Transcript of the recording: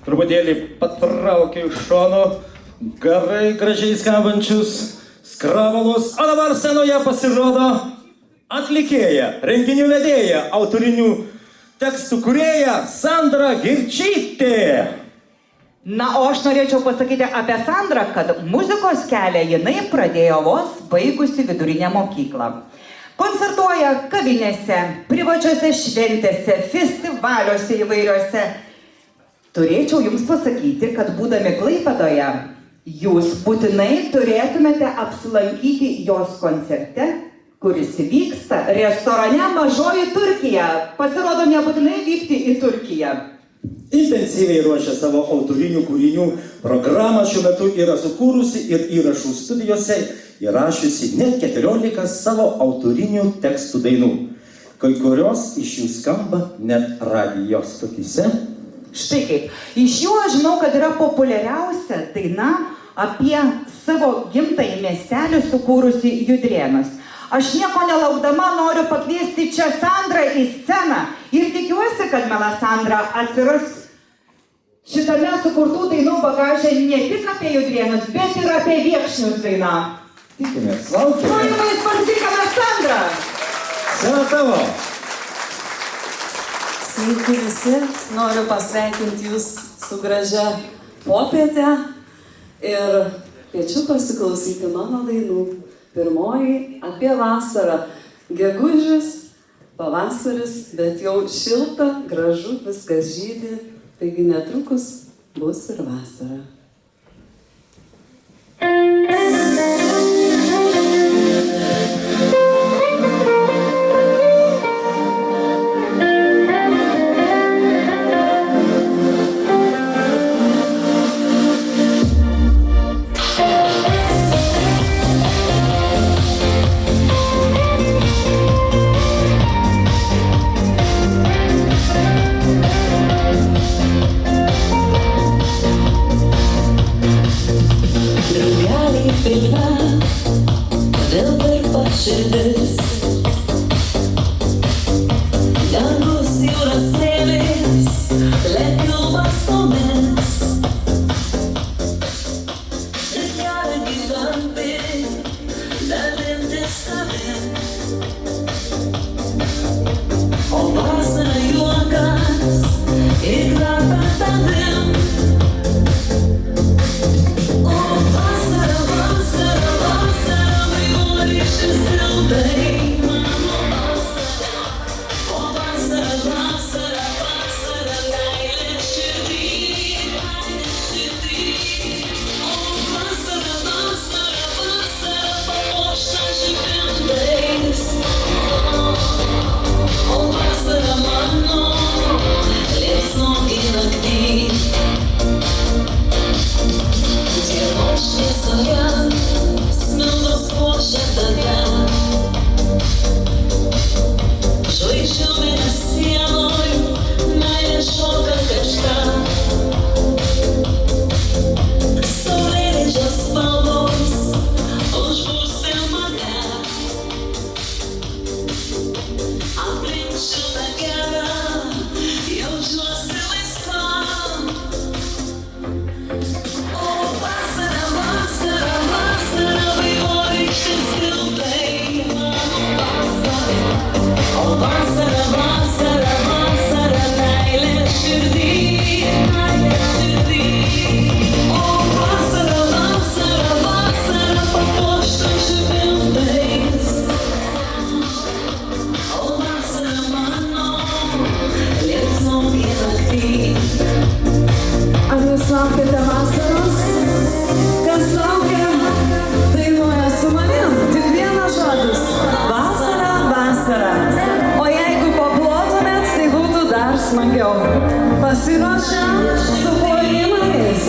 truputėlį patraukiu iš šono, gerai, gražiai skambančius skravalus. O dabar scenoje pasirodo atlikėja, renginių vedėja, autorinių tekstų kūrėja Sandra Girčytė. Na, o aš norėčiau pasakyti apie Sandrą, kad muzikos kelią jinai pradėjo vos baigusi vidurinę mokyklą. Koncertuoja kavinėse, privačiose šventėse, festivaliuose įvairiuose. Turėčiau jums pasakyti, kad būdami Klaipėdoje, jūs būtinai turėtumėte apsilankyti jos koncerte, kuris vyksta restorane Mažoji Turkija. Pasirodo, nebūtinai vykti į Turkiją. Intensyviai ruošia savo autorinių kūrinių programą, šiuo metu yra sukūrusi ir įrašų studijose įrašiusi net 14 savo autorinių tekstų dainų. Kai kurios iš jų skamba net radijo stotyse. Štai kaip. Iš jų aš žinau, kad yra populiariausia daina apie savo gimtąjį miestelį sukūrusi Judrėnus. Aš nieko nelaukdama noriu pakviesti čia Sandrą į sceną ir tikiuosi, kad miela Sandra atsiras šitame sukurtų dainų bagaže ne tik apie Judrėnus, bet ir apie Viekšnius dainą. Tikimės, laukiame. Norimais pasitinkame Sandrą. Scena tavo. Sveiki visi, noriu pasveikinti jūs su gražia popiete ir kviečiu pasiklausyti mano dainų. Pirmoji apie vasarą. Gegužis, pavasaris, bet jau šilta, gražu, viskas žydi, taigi netrukus bus ir vasara. Širdis dangus jūros smėlis lekiu basomis ir gera gyventi dalintis savim o vasara juokas ir kvepia tavim Smagiau. Pasiruošę su plojimais.